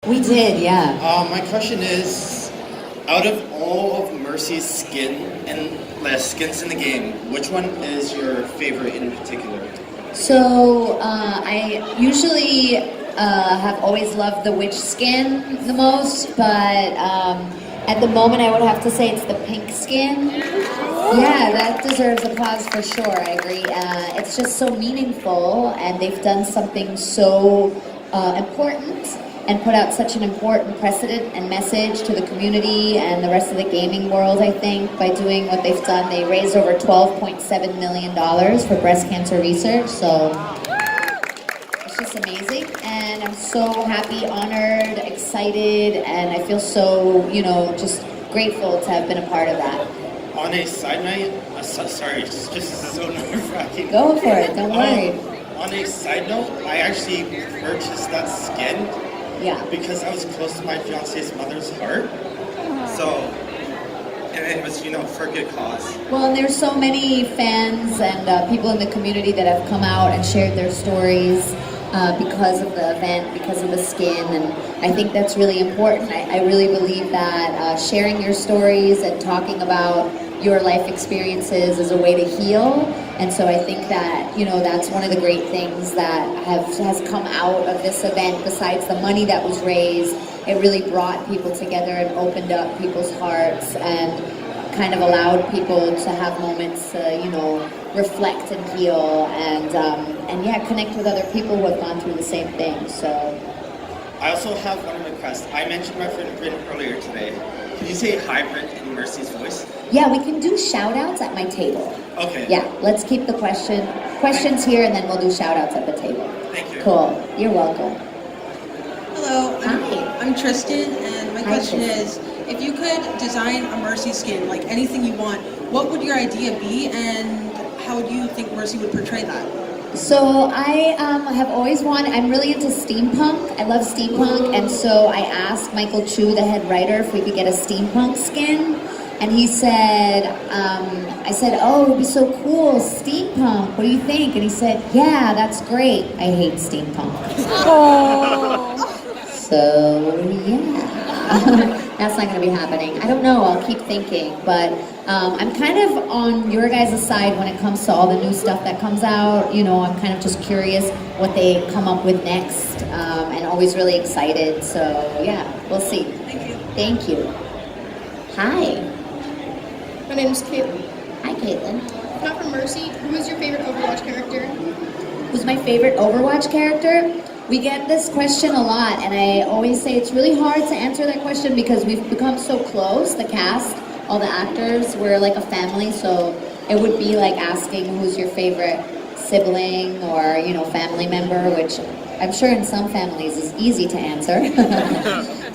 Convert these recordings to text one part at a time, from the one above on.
We did, yeah. My question is, out of all of Mercy's skins in the game, which one is your favorite in particular? So I usually have always loved the witch skin the most, but at the moment I would have to say it's the pink skin. Yeah, that deserves applause for sure, I agree. It's just so meaningful, and they've done something so important and put out such an important precedent and message to the community and the rest of the gaming world, I think, by doing what they've done. They raised over $12.7 million for breast cancer research, so it's just amazing. And I'm so happy, honored, excited, and I feel so, just grateful to have been a part of that. On a side note, sorry, it's just so nerve-wracking. Go for it, don't worry. On a side note, I actually purchased that skin because I was close to my fiance's mother's heart. So, and it was, for a good cause. Well, and there's so many fans and people in the community that have come out and shared their stories because of the event, because of the skin, and I think that's really important. I really believe that sharing your stories and talking about your life experiences is a way to heal, and so I think that that's one of the great things that has come out of this event. Besides the money that was raised, it really brought people together and opened up people's hearts and kind of allowed people to have moments to reflect and heal and connect with other people who have gone through the same thing. So I also have one request. I mentioned my friend Bryn earlier today. Can you say hi, Bryn, in Mercy's voice? Yeah, we can do shout-outs at my table. Okay. Yeah, let's keep the questions here, and then we'll do shout-outs at the table. Thank you. Cool. You're welcome. Hello, Hi. I'm Tristan, and my question is, if you could design a Mercy skin, like anything you want, what would your idea be, and how do you think Mercy would portray that? So I have always wanted, I'm really into steampunk. I love steampunk, and so I asked Michael Chu, the head writer, if we could get a steampunk skin, and he said, I said, oh, it would be so cool, steampunk, what do you think? And he said, yeah, that's great. I hate steampunk. So, yeah. That's not going to be happening. I don't know, I'll keep thinking, but I'm kind of on your guys' side when it comes to all the new stuff that comes out. I'm kind of just curious what they come up with next, and always really excited. So yeah, we'll see. Thank you. Thank you. Hi. My name's Caitlin. Hi, Caitlin. Not from Mercy. Who is your favorite Overwatch character? Who's my favorite Overwatch character? We get this question a lot, and I always say it's really hard to answer that question because we've become so close, the cast, all the actors, we're like a family, so it would be like asking who's your favorite sibling or, family member, which I'm sure in some families is easy to answer.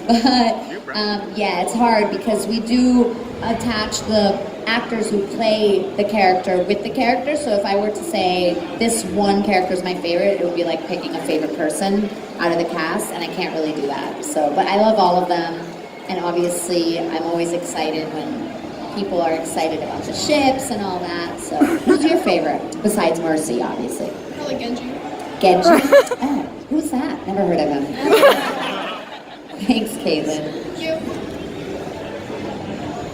But yeah, it's hard because we do attach the actors who play the character with the character. So if I were to say this one character is my favorite, it would be like picking a favorite person out of the cast, and I can't really do that. So, but I love all of them, and obviously I'm always excited when people are excited about the ships and all that. So who's your favorite besides Mercy, obviously? Probably Genji. Genji? Oh, who's that? Never heard of him. Thanks, Caitlin. Thank you.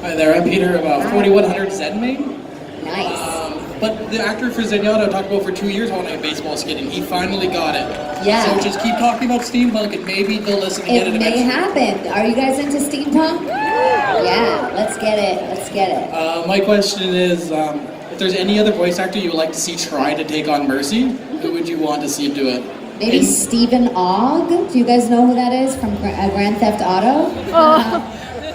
Hi there, I'm Peter of 4100 Zenmain. Nice. But the actor for Zenyatta talked about for 2 years wanting a baseball skin, and he finally got it. Yeah. So just keep talking about steampunk, and maybe they'll listen and get it It may eventually. happen. Are you guys into steampunk? Yeah, let's get it. Let's get it. My question is, if there's any other voice actor you would like to see try to take on Mercy, who would you want to see do it? Maybe Stephen Ogg. Do you guys know who that is from Grand Theft Auto?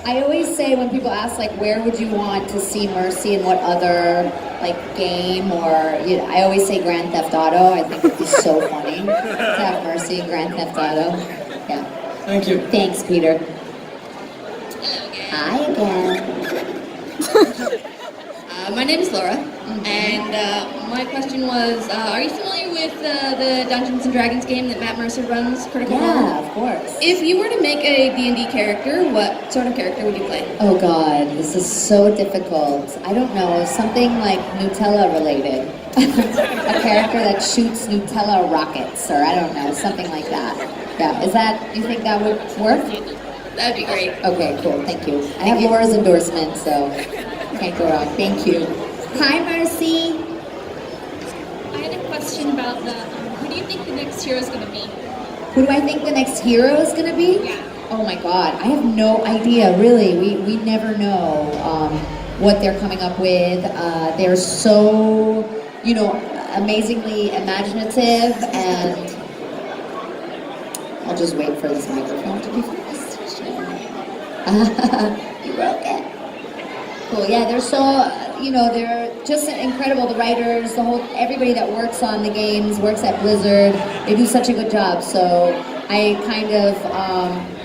I always say when people ask where would you want to see Mercy and what other game or I always say Grand Theft Auto. I think it'd be so funny to have Mercy in Grand Theft Auto. Yeah. Thank you. Thanks, Peter. Hi again. My name is Laura, and my question was, are you familiar with the Dungeons & Dragons game that Matt Mercer runs, Critical Role? Yeah, of course. If you were to make a D&D character, what sort of character would you play? Oh God, this is so difficult. I don't know, something like Nutella related. A character that shoots Nutella rockets, or I don't know, something like that. Yeah, do you think that would work? That'd be great. Okay, cool, thank you. I have Laura's endorsement, so can't go wrong. Thank you. Hi, Marcy. I had a question about who do you think the next hero is going to be? Who do I think the next hero is going to be? Yeah. Oh my God, I have no idea, really. We never know what they're coming up with. They're so, amazingly imaginative, and I'll just wait for this microphone to be fixed. You broke it. Cool, yeah, they're so, they're just incredible. The writers, everybody that works on the games, works at Blizzard, they do such a good job. So I kind of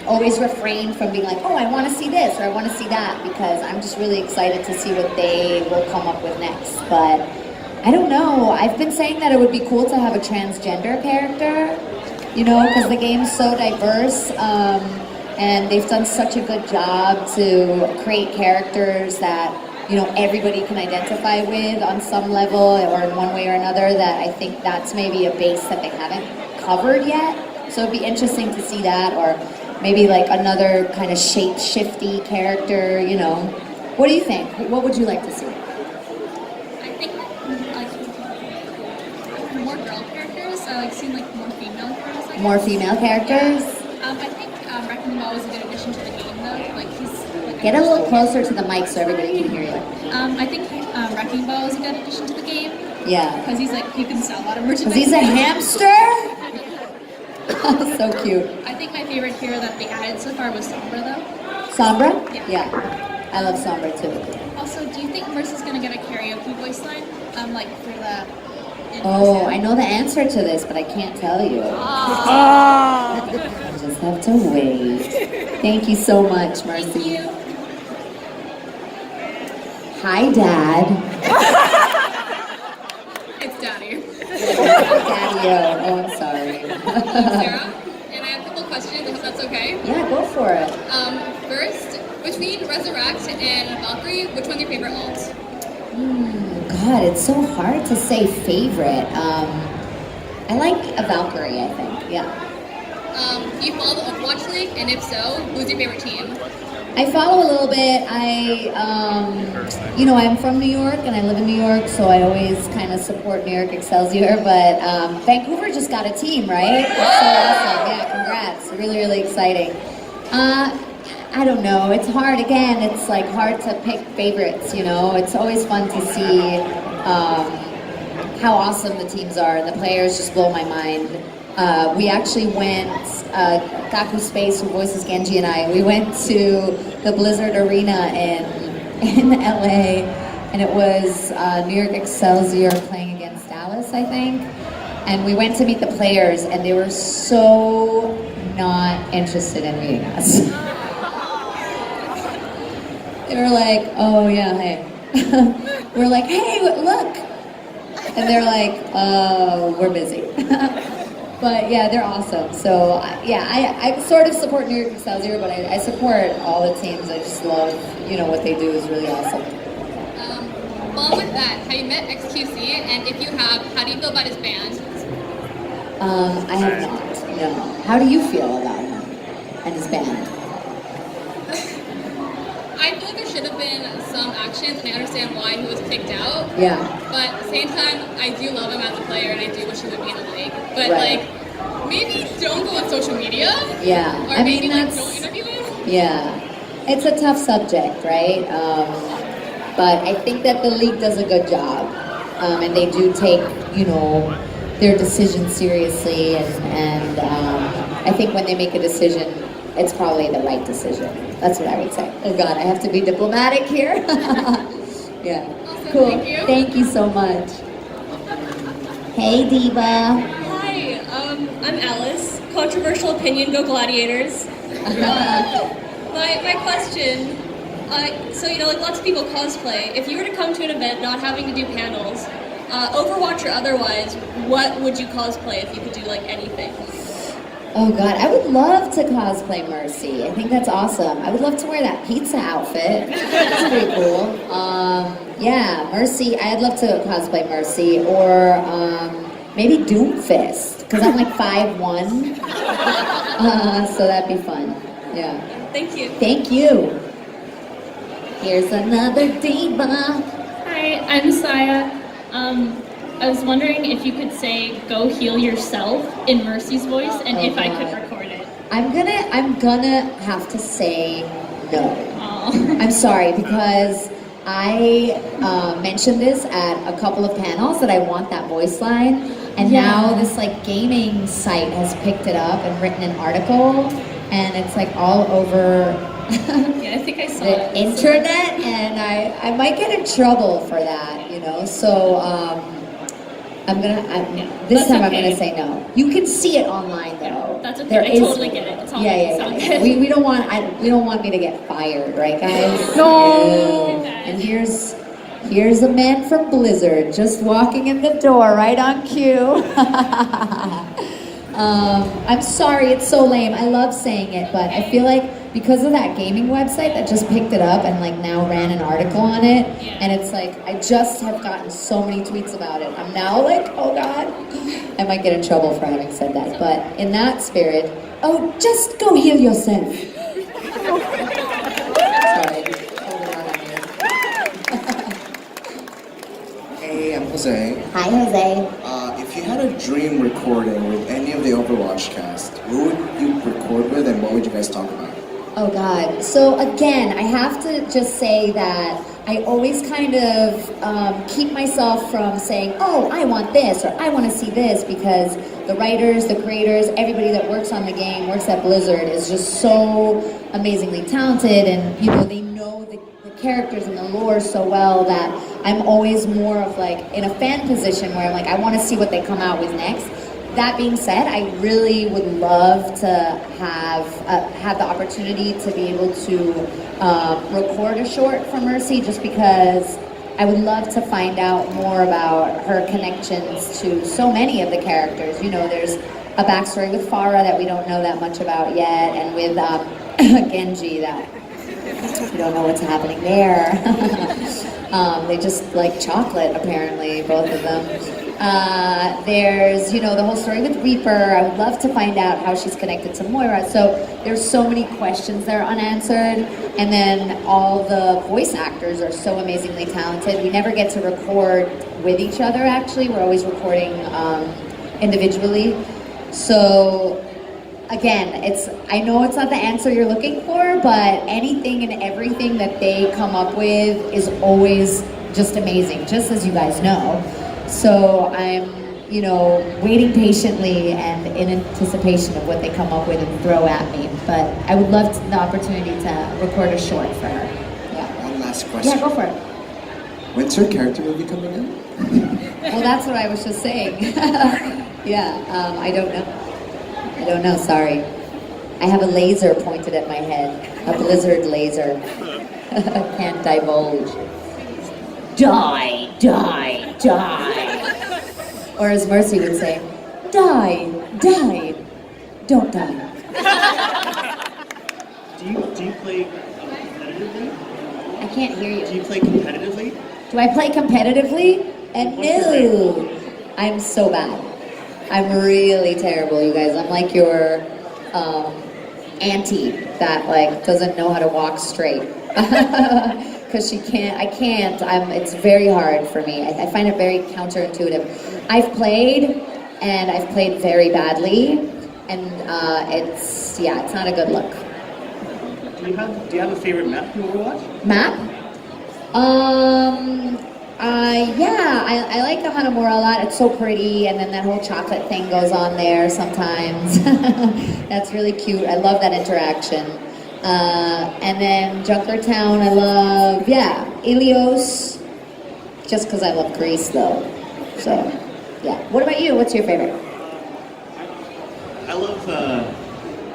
always refrain from being like, oh, I want to see this or I want to see that, because I'm just really excited to see what they will come up with next. But I don't know. I've been saying that it would be cool to have a transgender character, because the game's so diverse. And they've done such a good job to create characters that, everybody can identify with on some level or in one way or another, that I think that's maybe a base that they haven't covered yet. So it'd be interesting to see that, or maybe like another kind of shape-shifty character, What do you think? What would you like to see? I think more girl characters. I like seeing more female characters. I guess. More female characters? I think Wrecking Ball was a good addition to the game, though. Get a little closer to the mic so everybody can hear you. I think Wrecking Ball was a good addition to the game Yeah. because he can sell a lot of merchandise. Because he's a hamster? So cute. I think my favorite hero that they added so far was Sombra, though. Sombra? Yeah. I love Sombra too. Also, do you think Mercy's gonna get a karaoke voice line? For the. Oh, I know the answer to this, but I can't tell you. I just have to wait. Thank you so much, Marcy. Thank you. Hi, Dad. It's Daddy. Daddy-o. Oh, I'm sorry. Sarah, and I have a couple questions. I hope that's okay. Yeah, go for it. First, between Resurrect and Valkyrie, which one's your favorite alt? God, it's so hard to say favorite. I like a Valkyrie, I think. Yeah. Do you follow the Overwatch League? And if so, who's your favorite team? I follow a little bit. I'm from New York and I live in New York, so I always kind of support New York Excelsior. But Vancouver just got a team, right? That's so awesome. Yeah, congrats. Really, really exciting. I don't know. It's hard. Again, it's hard to pick favorites. It's always fun to see how awesome the teams are, and the players just blow my mind. We actually went, Gaku Space, who voices Genji, and I, we went to the Blizzard Arena in LA, and it was New York Excelsior playing against Dallas, I think. And we went to meet the players, and they were so not interested in meeting us. They were like, oh yeah, hey. We're like, hey, look. And they're like, we're busy. But yeah, they're awesome. So I sort of support New York Excelsior, but I support all the teams. I just love, what they do is really awesome. Well, with that, have you met XQC? And if you have, how do you feel about his band? I have not, no. How do you feel about him and his band? I feel like there should have been some actions, and I understand why he was kicked out. Yeah. But at the same time, I do love him as a player, and I do wish he would be in the league. But Right. maybe don't go on social media. Yeah. Or maybe don't interview him. Yeah. It's a tough subject, right? But I think that the league does a good job. And they do take, their decisions seriously. And I think when they make a decision, it's probably the right decision. That's what I would say. Oh God, I have to be diplomatic here. Yeah. Awesome, Cool. thank you. Thank you so much. Hey, Diva. Hi, I'm Alice. Controversial opinion, go Gladiators. My question, lots of people cosplay. If you were to come to an event not having to do panels, Overwatch or otherwise, what would you cosplay if you could do anything? Oh God, I would love to cosplay Mercy. I think that's awesome. I would love to wear that pizza outfit. That's pretty cool. Yeah, Mercy. I'd love to cosplay Mercy, or maybe Doomfist, because I'm 5'1". So that'd be fun. Yeah. Thank you. Thank you. Here's another diva. Hi, I'm Saya. I was wondering if you could say "Go heal yourself" in Mercy's voice, and Oh, if I could God. record it. I'm gonna have to say no. Oh. I'm sorry, because I mentioned this at a couple of panels that I want that voice line, and Yeah. now this like gaming site has picked it up and written an article, and it's like all over Yeah, I think I saw the it. internet, and I might get in trouble for that, you know. So this That's time I'm okay. gonna say no. You can see it online though. That's okay. There I is- totally get it. It's all yeah. We don't want me to get fired, right, guys? No. And here's a man from Blizzard just walking in the door right on cue. I'm sorry, it's so lame. I love saying it, but I feel like because of that gaming website that just picked it up and like now ran an article on it, and it's like I just have gotten so many tweets about it. I'm now like, oh God, I might get in trouble for having said that. But in that spirit, oh, just go heal yourself. Sorry. Hey, I'm Jose. Hi, Jose. If you had a dream recording with any of the Overwatch cast, who would you record with and what would you guys talk about? Oh God. So again, I have to just say that I always kind of keep myself from saying, oh, I want this or I want to see this, because the writers, the creators, everybody that works on the game, works at Blizzard, is just so amazingly talented, and you know, they know the characters and the lore so well that I'm always more of like in a fan position where I'm like, I want to see what they come out with next. That being said, I really would love to have the opportunity to be able to record a short for Mercy, just because I would love to find out more about her connections to so many of the characters. You know, there's a backstory with Farah that we don't know that much about yet, and with Genji that we don't know what's happening there. They just like chocolate, apparently, both of them. There's, you know, the whole story with Reaper. I would love to find out how she's connected to Moira. So there's so many questions that are unanswered. And then all the voice actors are so amazingly talented. We never get to record with each other, actually. We're always recording individually. So again, I know it's not the answer you're looking for, but anything and everything that they come up with is always just amazing, just as you guys know. So I'm, you know, waiting patiently and in anticipation of what they come up with and throw at me. But I would love the opportunity to record a short for her. Yeah. One last question. Yeah, go for it. When's her character movie coming in? Well, that's what I was just saying. Yeah, I don't know. I don't know, sorry. I have a laser pointed at my head. A Blizzard laser. Can't divulge. Die, die, die. Or as Mercy would say, die, die, don't die. Do you play competitively? I can't hear you. Do you play competitively? Do I play competitively? And no, I'm so bad. I'm really terrible, you guys. I'm like your auntie that like doesn't know how to walk straight. Because it's very hard for me. I find it very counterintuitive. I've played, and I've played very badly, and it's not a good look. Do you have a favorite map in Overwatch? Map? I like Hanamura a lot. It's so pretty, and then that whole chocolate thing goes on there sometimes. That's really cute. I love that interaction. And then Junkertown, I love, Ilios, just because I love Greece, though. So, yeah. What about you? What's your favorite? I love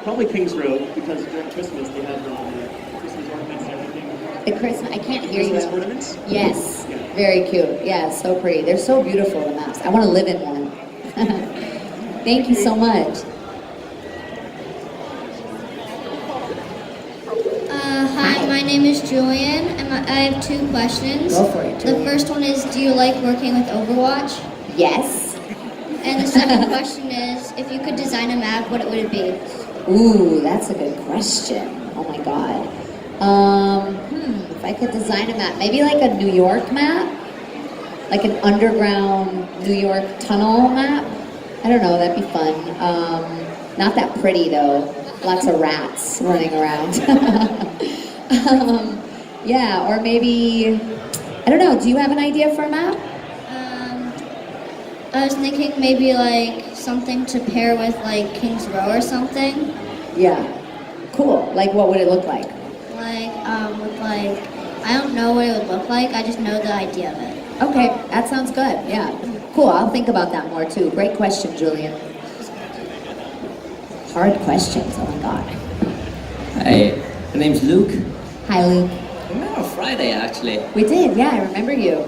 probably Kings Road, because during Christmas they have the Christmas ornaments and everything. The Christmas, I can't hear Christmas you. ornaments? Yes, Yeah. very cute. Yeah, so pretty. They're so beautiful, the maps. I want to live in one. Thank you so much. Hi, my name is Julian, and I have two questions. Go for it, The Julian. first one is, do you like working with Overwatch? Yes. And the second question is, if you could design a map, what would it be? Ooh, that's a good question. Oh my god. If I could design a map, maybe like a New York map? Like an underground New York tunnel map? I don't know, that'd be fun. Not that pretty though. Lots of rats running around. Yeah, or maybe, I don't know, do you have an idea for a map? I was thinking maybe like something to pair with like King's Row or something. Yeah, cool. Like what would it look like? With like, I don't know what it would look like, I just know the idea of it. Okay, that sounds good, yeah. Cool, I'll think about that more too. Great question, Julian. Hard questions, oh my god. Hi, my name's Luke. Hi, Luke. We met on Friday, actually. We did, yeah, I remember you.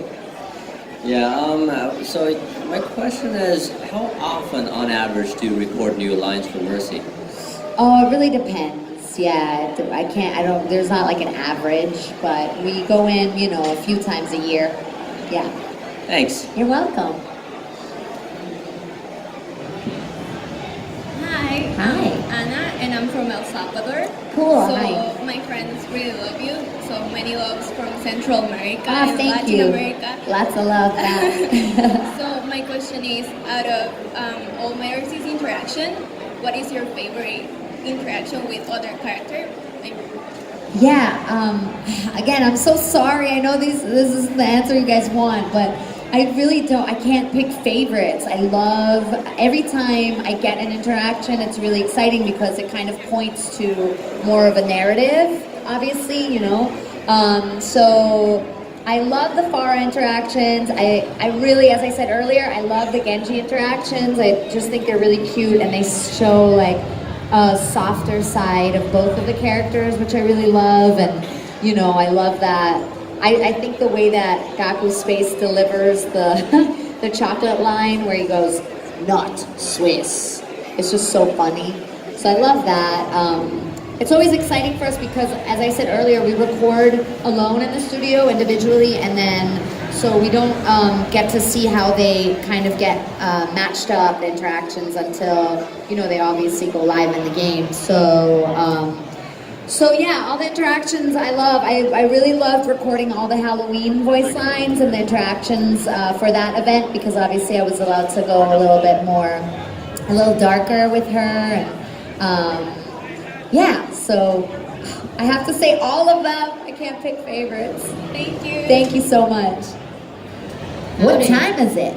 Yeah, so my question is, how often on average do you record new lines for Mercy? Oh, it really depends. Yeah, there's not like an average, but we go in, a few times a year. Yeah. Thanks. You're welcome. Hi. Hi. I'm Anna, and I'm from El Salvador. Cool, So hi. my friends really love you. So many loves from Central America and Thank Latin you. America. Lots of love back. So my question is, out of all Mercy's interaction, what is your favorite interaction with other character? Yeah, again, I'm so sorry. I know this isn't the answer you guys want, but I really don't, I can't pick favorites. I love, every time I get an interaction, it's really exciting because it kind of points to more of a narrative, obviously, So I love the Farah interactions. I really, as I said earlier, I love the Genji interactions. I just think they're really cute and they show like a softer side of both of the characters, which I really love. And, I love that. I think the way that Gaku's Space delivers the chocolate line where he goes, not Swiss. It's just so funny. So I love that. It's always exciting for us because, as I said earlier, we record alone in the studio individually, and then so we don't get to see how they kind of get matched up, the interactions, until, they obviously go live in the game. So yeah, all the interactions I love. I really loved recording all the Halloween voice lines and the interactions for that event because obviously I was allowed to go a little darker with her. And yeah, so I have to say all of them. I can't pick favorites. Thank you. Thank you so much. What time is it?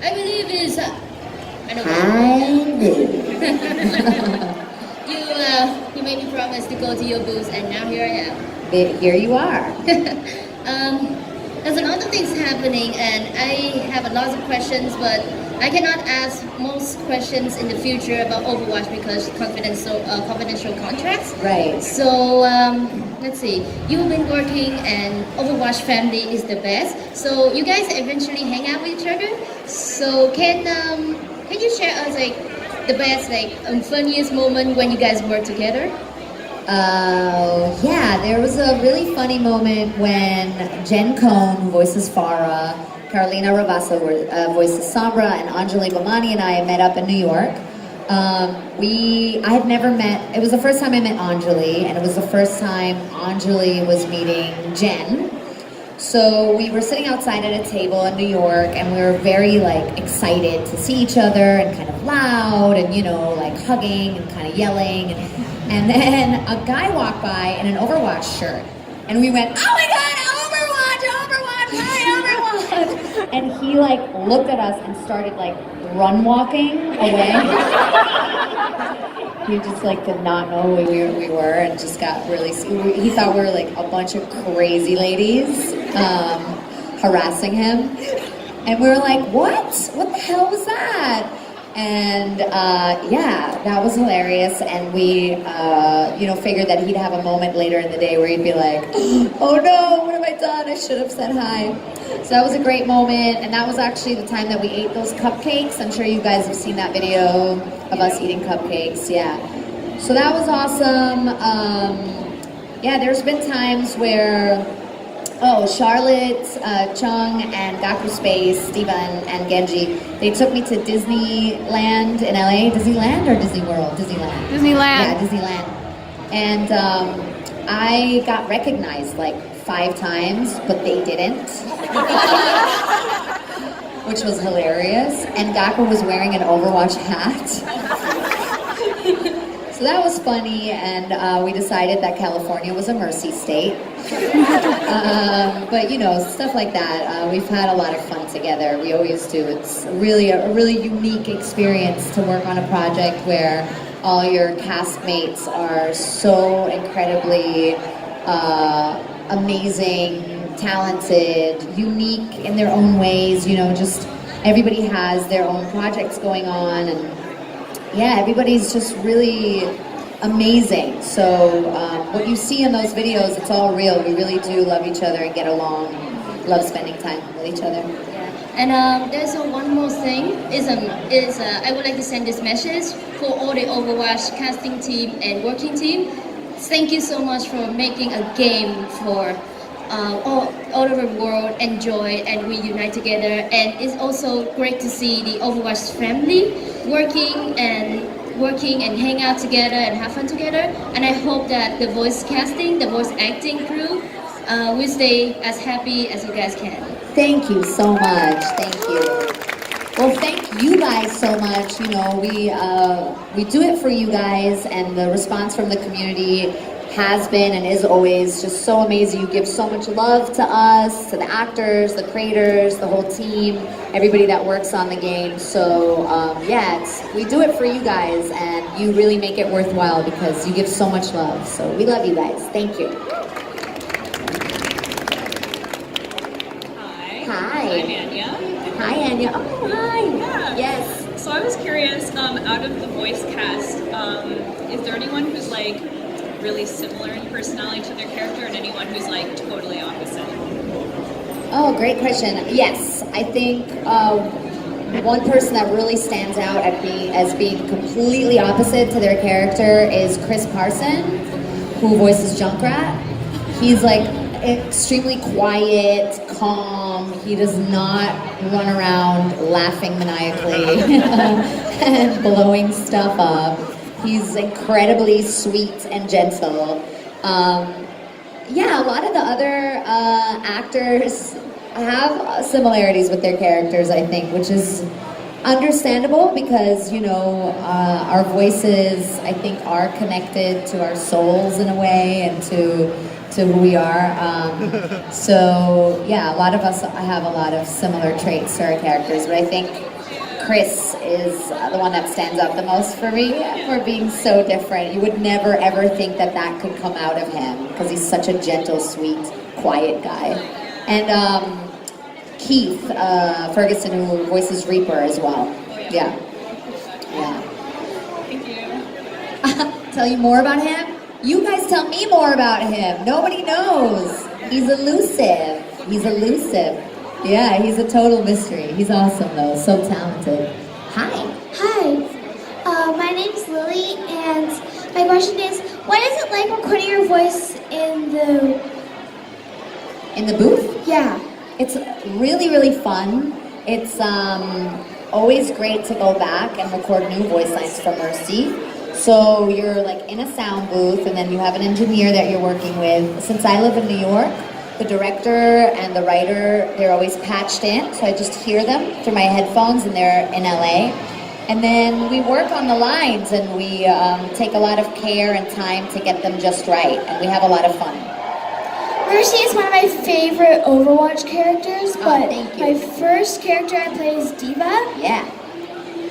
I believe it's, I don't know. You made me promise to go to your booth, and now here I am. Here you are. There's a lot of things happening, and I have a lot of questions, but I cannot ask most questions in the future about Overwatch because confidential contracts. Right. So let's see. You've been working, and Overwatch family is the best. So you guys eventually hang out with each other. So can you share us the best funniest moment when you guys work together? Yeah, there was a really funny moment when Jen Cohn, who voices Farah, Carolina Ravassa, who voices Sombra, and Anjali Bhamani and I met up in New York. I had never met, it was the first time I met Anjali, and it was the first time Anjali was meeting Jen. So we were sitting outside at a table in New York, and we were very excited to see each other and kind of loud and hugging and kind of yelling. And then a guy walked by in an Overwatch shirt, and we went, "Oh my God, Overwatch! Hi, Overwatch!" And he looked at us and started run walking away. He just did not know who we were and just got really, he thought we were a bunch of crazy ladies harassing him. And we were like, what the hell was that? And yeah, that was hilarious. And we figured that he'd have a moment later in the day where he'd be like, oh no, what have I done? I should have said hi. So that was a great moment. And that was actually the time that we ate those cupcakes. I'm sure you guys have seen that video of us eating cupcakes. Yeah. So that was awesome. Yeah, there's been times where Oh, Charlotte, Chung, and Gaku Space, Diva, and Genji. They took me to Disneyland in LA. Disneyland or Disney World? Disneyland. Disneyland. Yeah, Disneyland. And I got recognized like 5 times, but they didn't. Which was hilarious. And Gaku was wearing an Overwatch hat. So that was funny, and we decided that California was a mercy state. But you know, stuff like that. We've had a lot of fun together. We always do. It's really a really unique experience to work on a project where all your castmates are so incredibly amazing, talented, unique in their own ways. You know, just everybody has their own projects going on, and yeah, everybody's just really amazing. So what you see in those videos, it's all real. We really do love each other and get along, love spending time with each other. And there's one more thing. I would like to send this message for all the Overwatch casting team and working team. Thank you so much for making a game for all over the world enjoy and we unite together. And it's also great to see the Overwatch family working and hang out together and have fun together. And I hope that the voice casting, the voice acting crew will stay as happy as you guys can. Thank you so much. Thank you. Well, thank you guys so much. You know, we do it for you guys, and the response from the community has been and is always just so amazing. You give so much love to us, to the actors, the creators, the whole team, everybody that works on the game. So yeah, we do it for you guys, and you really make it worthwhile because you give so much love. So we love you guys. Thank you. Hi. I'm Anya. Hi, Anya. Oh, hi. Yeah. Yes. So I was curious, out of the voice cast, is there anyone who's like really similar in personality to their character, and anyone who's like totally opposite? Oh, great question. Yes, I think one person that really stands out as being completely opposite to their character is Chris Parson, who voices Junkrat. He's like extremely quiet, calm. He does not run around laughing maniacally and blowing stuff up. He's incredibly sweet and gentle. Yeah, a lot of the other actors have similarities with their characters, I think, which is understandable because, you know, our voices, I think, are connected to our souls in a way and to who we are. So, yeah, a lot of us have a lot of similar traits to our characters, but I think Chris is the one that stands out the most for me for being so different. You would never ever think that that could come out of him because he's such a gentle, sweet, quiet guy. And Keith Ferguson, who voices Reaper as well. Yeah. Yeah. Thank you. Tell you more about him? You guys tell me more about him. Nobody knows. He's elusive. He's elusive. Yeah, he's a total mystery. He's awesome though, so talented. Hi. Hi, my name's Lily, and my question is, what is it like recording your voice in the booth? Yeah. It's really, really fun. It's always great to go back and record new voice lines for Mercy. So you're like in a sound booth, and then you have an engineer that you're working with. Since I live in New York, the director and the writer, they're always patched in, so I just hear them through my headphones, and they're in LA. And then we work on the lines, and we take a lot of care and time to get them just right, and we have a lot of fun. Mercy is one of my favorite Overwatch characters, but thank you. my first character I play is Diva. Yeah,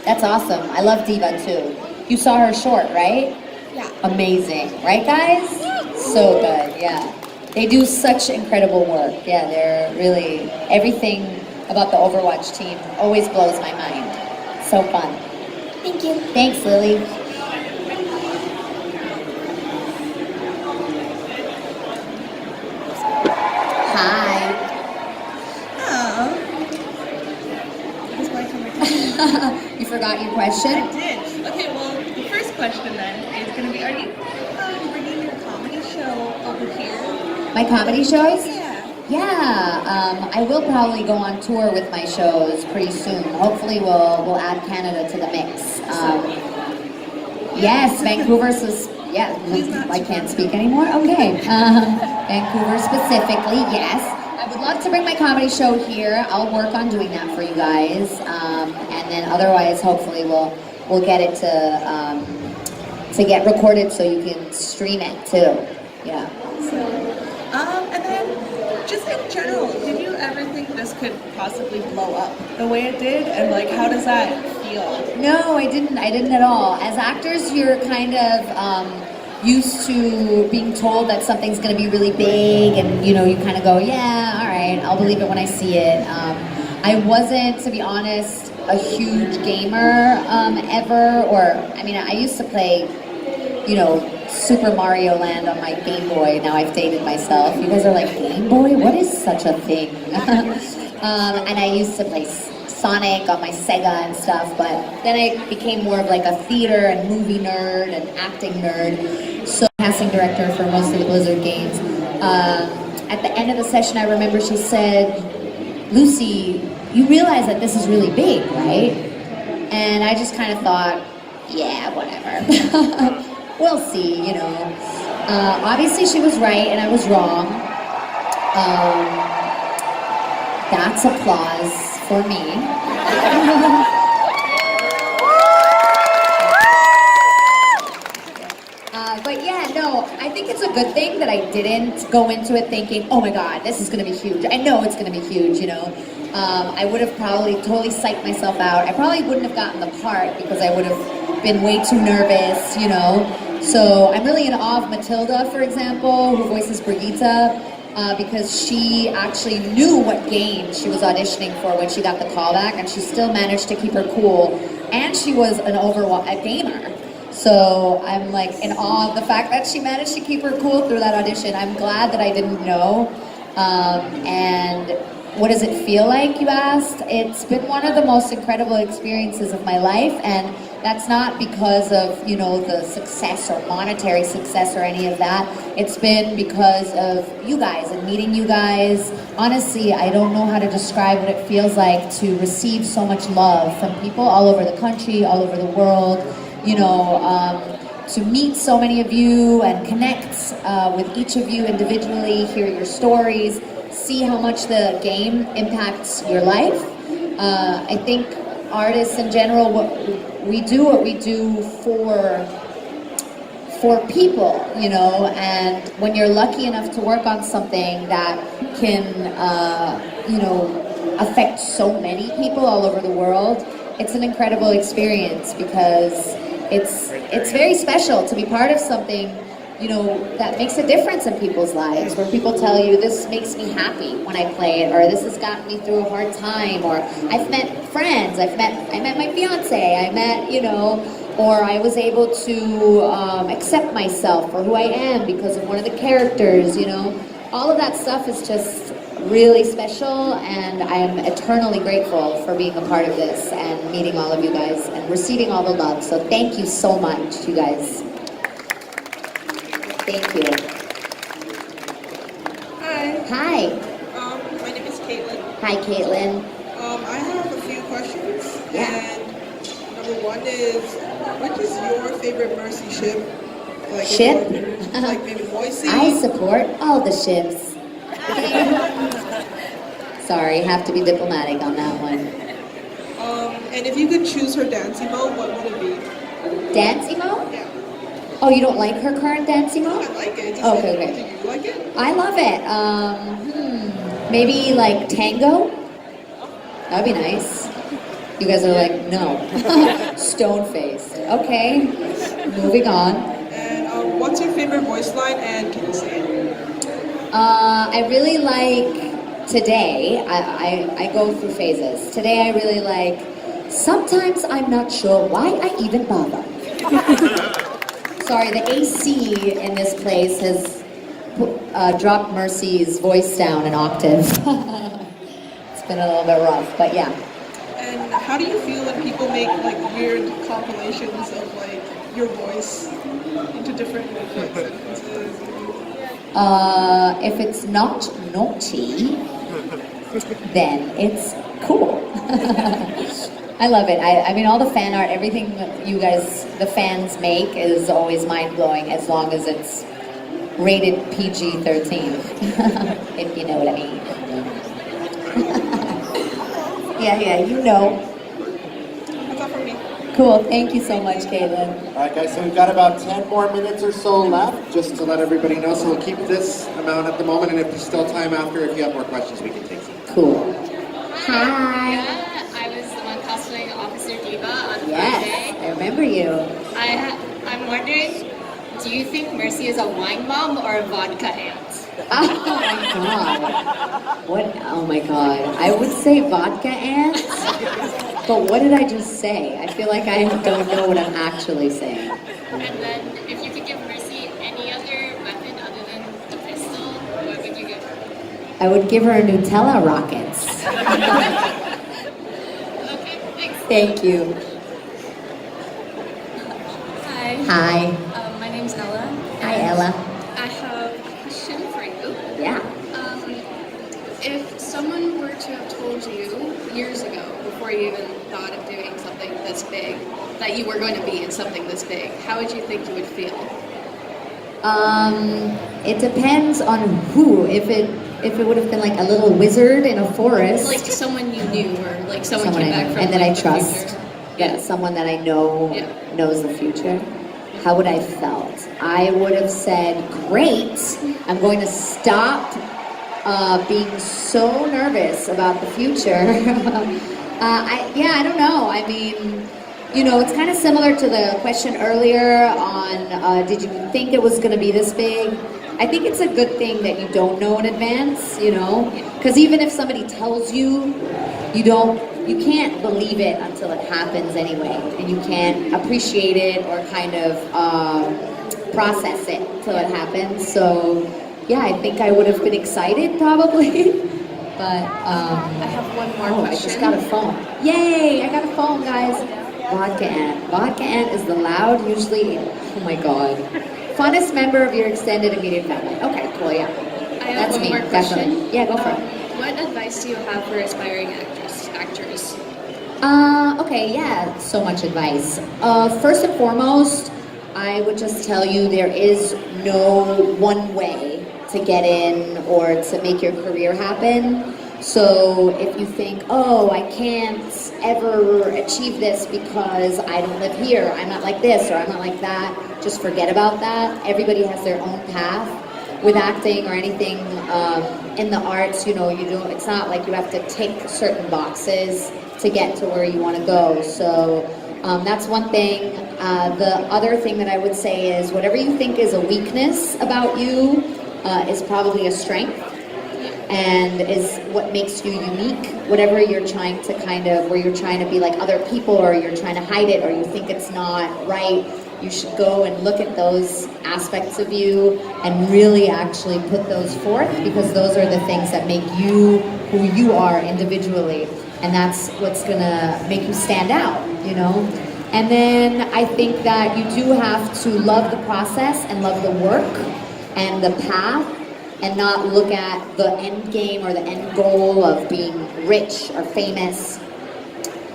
that's awesome. I love Diva too. You saw her short, right? Yeah. Amazing, right guys? So good, yeah. They do such incredible work. Yeah, they're really, everything about the Overwatch team always blows my mind. So fun. Thank you. Thanks, Lily. Hi. Oh. You forgot your question? I did. Okay, well, the first question then is going to be, are you bringing your comedy show over here? My comedy shows? Yeah. I will probably go on tour with my shows pretty soon. Hopefully we'll add Canada to the mix. Yes, Vancouver, yeah, I can't speak anymore? Okay. Vancouver specifically, yes. I would love to bring my comedy show here. I'll work on doing that for you guys. And then otherwise, hopefully we'll get it to get recorded so you can stream it too. Yeah. And then, just in general, did you ever think this could possibly blow up the way it did? And like, how does that feel? No, I didn't at all. As actors, you're kind of used to being told that something's going to be really big, and you kind of go, yeah, all right, I'll believe it when I see it. I wasn't, to be honest, a huge gamer ever, I used to play, Super Mario Land on my Game Boy. Now I've dated myself. You guys are like, Game Boy? What is such a thing? And I used to play Sonic on my Sega and stuff, but then I became more of like a theater and movie nerd and acting nerd. So casting director for most of the Blizzard games. At the end of the session, I remember she said, Lucy, you realize that this is really big, right? And I just kind of thought, yeah, whatever. We'll see, Obviously she was right and I was wrong. That's applause for me. But yeah, no, I think it's a good thing that I didn't go into it thinking, oh my God, this is gonna be huge. I know it's gonna be huge, I would have probably totally psyched myself out. I probably wouldn't have gotten the part because I would have been way too nervous, So I'm really in awe of Matilda, for example, who voices Brigitte, because she actually knew what game she was auditioning for when she got the callback, and she still managed to keep her cool, and she was a gamer. So I'm like in awe of the fact that she managed to keep her cool through that audition. I'm glad that I didn't know. And what does it feel like, you asked? It's been one of the most incredible experiences of my life, and that's not because of, the success or monetary success or any of that. It's been because of you guys and meeting you guys. Honestly, I don't know how to describe what it feels like to receive so much love from people all over the country, all over the world, to meet so many of you and connect with each of you individually, hear your stories, see how much the game impacts your life. I think artists in general, we do what we do for people, and when you're lucky enough to work on something that can, affect so many people all over the world, it's an incredible experience because it's very special to be part of something that makes a difference in people's lives, where people tell you, this makes me happy when I play it, or this has gotten me through a hard time, or I've met friends, I met my fiance, I met, or I was able to accept myself for who I am because of one of the characters, all of that stuff is just really special, and I am eternally grateful for being a part of this and meeting all of you guys and receiving all the love. So thank you so much, you guys. Thank you. Hi. Hi. My name is Caitlin. Hi, Caitlin. I have a few questions. Yeah. And number one is, which is your favorite Mercy ship? Like Ship? Like maybe Boise? I support all the ships. Sorry, have to be diplomatic on that one. And if you could choose her dance emo, what would it be? Dance emo? Yeah. Oh, you don't like her current dance emo? I like it. Just Okay, like, okay. Do you like it? I love it. Maybe like tango? That'd be nice. You guys are like, no. Stone face. Okay, moving on. And what's your favorite voice line, and can you say it? I really like today. I go through phases. Today I really like, sometimes I'm not sure why I even bother. Sorry, the AC in this place has dropped Mercy's voice down an octave. It's been a little bit rough, but yeah. And how do you feel when people make like weird compilations of like your voice into different like sentences? If it's not naughty, then it's cool. I love it. I mean, all the fan art, everything that you guys, the fans make is always mind-blowing as long as it's rated PG-13, if you know what I mean. Yeah, you know. That's all from me. Cool, thank you so much, Caitlin. All right, guys, so we've got about 10 more minutes or so left, just to let everybody know. So we'll keep this amount at the moment, and if there's still time after, if you have more questions, we can take some. Cool. Hi. Yeah, I was the one cosplaying Officer Diva on Yes, Friday. I remember you. I'm wondering, do you think Mercy is a wine mom or a vodka aunt? Oh my god. What? Oh my god. I would say vodka ant. But what did I just say? I feel like I don't know what I'm actually saying. And then, if you could give Mercy any other weapon other than the pistol, what would you give her? I would give her Nutella rockets. Okay, thanks. Thank you. Hi. Hi. My name's Ella. Hi, Ella. I have a question for you. Yeah. If someone were to have told you years ago, before you even thought of doing something this big, that you were going to be in something this big, how would you think you would feel? It depends on who. If it would have been like a little wizard in a forest. Like someone you knew, or like someone Someone came I back know, from and that like, I the trust. future. Yeah, someone that I know knows the future. How would I have felt? I would have said, great, I'm going to stop being so nervous about the future. I don't know. I mean, you know, it's kind of similar to the question earlier on, did you think it was going to be this big? I think it's a good thing that you don't know in advance, you know? Because even if somebody tells you, you can't believe it until it happens anyway. And you can't appreciate it or kind of process it till it happens. So, yeah, I think I would have been excited probably. But, I have one more I question. just got a phone. Yay, I got a phone, guys. Vodka Ant. Vodka Ant is the loud, usually, oh my god. Funnest member of your extended immediate family. Okay, cool, yeah. I have That's one me, more question. definitely. Yeah, go for it. What advice do you have for aspiring actors? Okay, yeah, so much advice. First and foremost, I would just tell you there is no one way to get in or to make your career happen. So if you think, oh, I can't ever achieve this because I don't live here, I'm not like this or I'm not like that, just forget about that. Everybody has their own path. With acting or anything in the arts, you know, it's not like you have to tick certain boxes to get to where you want to go. So that's one thing. The other thing that I would say is whatever you think is a weakness about you is probably a strength and is what makes you unique. Whatever you're trying to where you're trying to be like other people or you're trying to hide it or you think it's not right, you should go and look at those aspects of you and really actually put those forth because those are the things that make you who you are individually. And that's what's gonna make you stand out, you know? And then I think that you do have to love the process and love the work and the path and not look at the end game or the end goal of being rich or famous.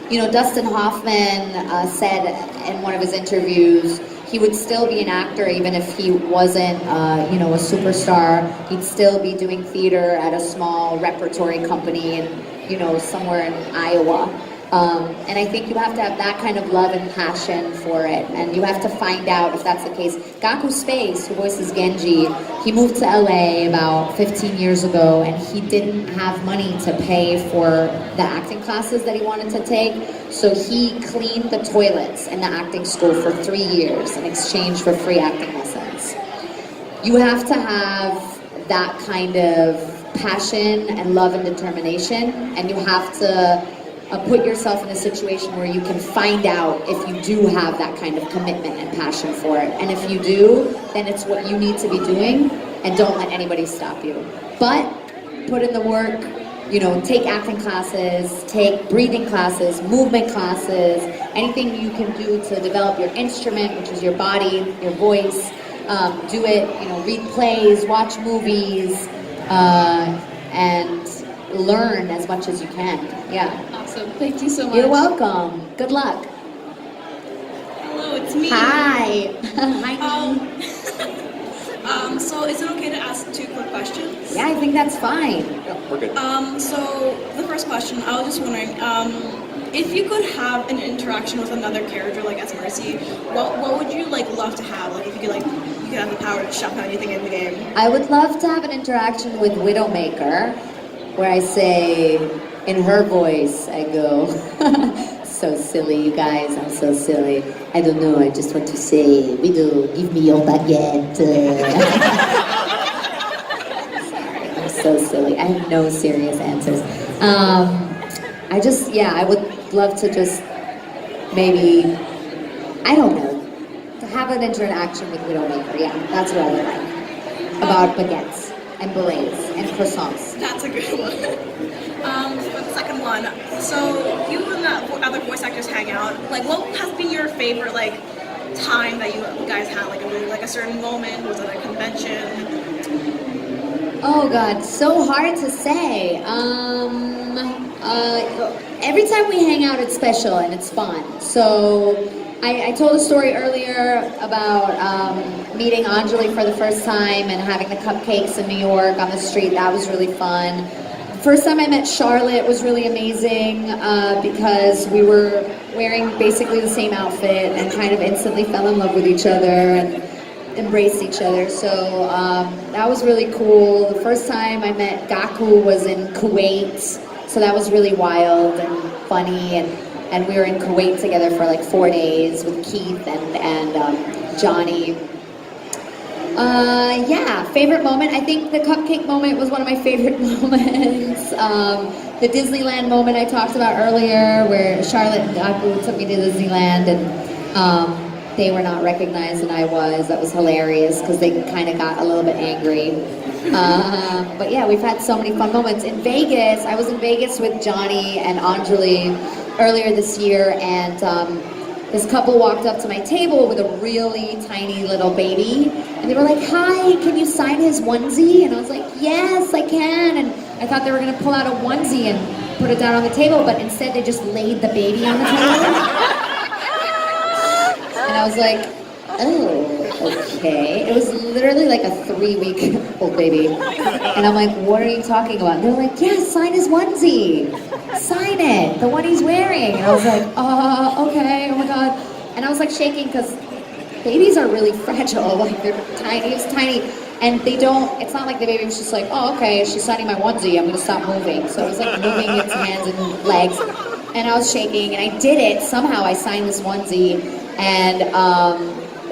You know, Dustin Hoffman said in one of his interviews, he would still be an actor even if he wasn't, a superstar. He'd still be doing theater at a small repertory company and, somewhere in Iowa. And I think you have to have that kind of love and passion for it. And you have to find out if that's the case. Gaku Space, who voices Genji, he moved to LA about 15 years ago and he didn't have money to pay for the acting classes that he wanted to take. So he cleaned the toilets in the acting school for 3 years in exchange for free acting lessons. You have to have that kind of passion and love and determination, and you have to put yourself in a situation where you can find out if you do have that kind of commitment and passion for it. And if you do, then it's what you need to be doing, and don't let anybody stop you. But put in the work, take acting classes, take breathing classes, movement classes, anything you can do to develop your instrument, which is your body, your voice, do it, read plays, watch movies, and learn as much as you can. Yeah. Awesome. Thank you so much. You're welcome. Good luck. Hello, it's me. Hi. Hi. So is it okay to ask 2 quick questions? Yeah, I think that's fine. Yeah, we're good. So the first question, I was just wondering, if you could have an interaction with another character like as Mercy, what would you love to have? Like if you could have the power to shut down anything in the game. I would love to have an interaction with Widowmaker, where I say, in her voice, I go, so silly, you guys, I'm so silly. I don't know, I just want to say, Widow, give me your baguette. I'm so silly. I have no serious answers. I would love to just maybe, I don't know, to have an interaction with Widowmaker. Yeah, that's what I would like. About baguettes and berets and croissants. That's a good one. For the second one, so you and the other voice actors hang out. What has been your favorite time that you guys had? A certain moment? Was it a convention? Oh God, so hard to say. Every time we hang out, it's special and it's fun. So I told a story earlier about meeting Anjali for the first time and having the cupcakes in New York on the street. That was really fun. First time I met Charlotte was really amazing because we were wearing basically the same outfit and kind of instantly fell in love with each other and embraced each other. So that was really cool. The first time I met Gaku was in Kuwait. So that was really wild and funny. And we were in Kuwait together for 4 days with Keith and Johnny. Favorite moment. I think the cupcake moment was one of my favorite moments. The Disneyland moment I talked about earlier, where Charlotte and Gaku took me to Disneyland and they were not recognized and I was. That was hilarious because they kind of got a little bit angry. But yeah, we've had so many fun moments. In Vegas, I was in Vegas with Johnny and Anjali earlier this year, and this couple walked up to my table with a really tiny little baby, and they were like, "Hi, can you sign his onesie?" And I was like, "Yes, I can." And I thought they were gonna pull out a onesie and put it down on the table, but instead they just laid the baby on the table. And I was like, "Oh, okay." It was literally like a 3-week-old baby. And I'm like, "What are you talking about?" And they're like, "Yeah, sign his onesie. Sign it, the one he's wearing." And I was like, okay, oh my God. And I was shaking because babies are really fragile. They're tiny, he was tiny. And it's not like the baby was just like, "Oh, okay, she's signing my onesie, I'm gonna stop moving." So it was moving its hands and legs. And I was shaking and I did it. Somehow I signed this onesie. And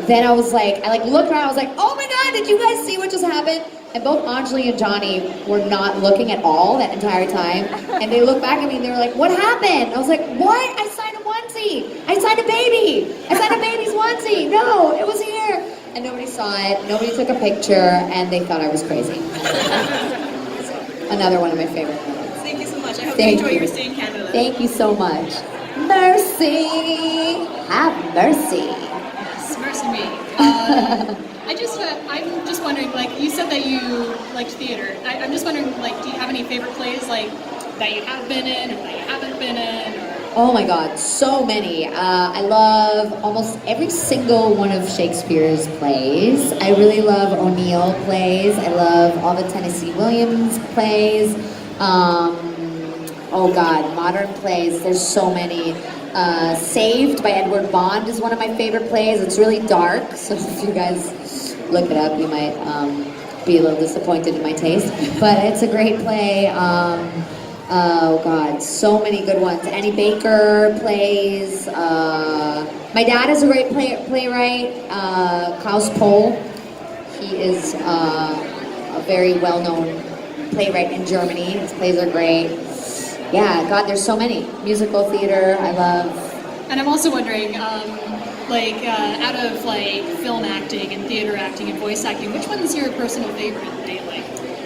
then I was like, I looked around, I was like, "Oh my God, did you guys see what just happened?" And both Anjali and Johnny were not looking at all that entire time. And they looked back at me and they were like, "What happened?" I was like, "What? I signed a onesie. I signed a baby. I signed a baby's onesie. No, it was here." And nobody saw it. Nobody took a picture. And they thought I was crazy. Another one of my favorite moments. Thank you so much. I hope you enjoy your stay in Canada. Thank you so much. Mercy. Have mercy. Yes, mercy me. I'm just wondering, you said that you liked theater. I'm just wondering, do you have any favorite plays, that you have been in or that you haven't been in? Or... Oh my God, so many. I love almost every single one of Shakespeare's plays. I really love O'Neill plays. I love all the Tennessee Williams plays. Oh God, modern plays, there's so many. Saved by Edward Bond is one of my favorite plays. It's really dark, so if you guys look it up, you might be a little disappointed in my taste. But it's a great play. Oh God, so many good ones. Annie Baker plays. My dad is a great playwright. Klaus Pohl. He is a very well-known playwright in Germany. His plays are great. Yeah, God, there's so many. Musical theater, I love. And I'm also wondering, out of film acting and theater acting and voice acting, which one's your personal favorite that you like?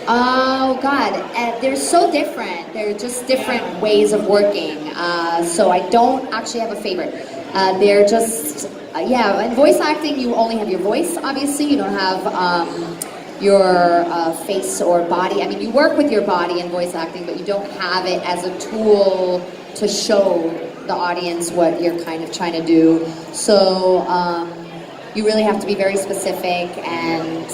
Oh God, they're so different. They're just different ways of working. So I don't actually have a favorite. They're just yeah, in voice acting, you only have your voice, obviously. You don't have your face or body. I mean, you work with your body in voice acting, but you don't have it as a tool to show the audience what you're kind of trying to do. So you really have to be very specific and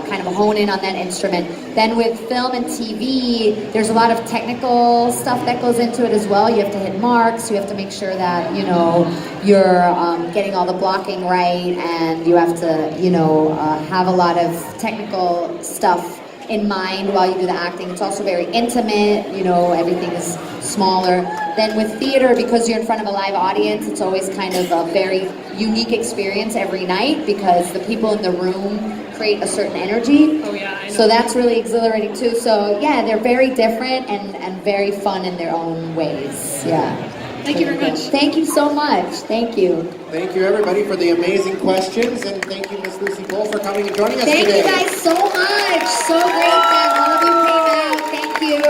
kind of hone in on that instrument. Then with film and TV, there's a lot of technical stuff that goes into it as well. You have to hit marks, you have to make sure that, you know, you're getting all the blocking right, and you have to, you know, have a lot of technical stuff in mind while you do the acting. It's also very intimate, you know, everything is smaller. Then with theater, because you're in front of a live audience, it's always kind of a very unique experience every night because the people in the room create a certain energy. Oh yeah, I know. So that's really exhilarating too. So yeah, they're very different and very fun in their own ways. Yeah. Thank you very much. Thank you so much. Thank you. Thank you everybody for the amazing questions, and thank you Miss Lucy Pohl for coming and joining us Thank today. you guys so much. So great that all of you came out. Thank you.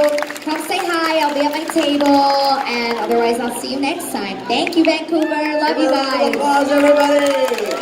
Come say hi. I'll be at my table, and otherwise I'll see you next time. Thank you, Vancouver. Love you guys. Applause, everybody.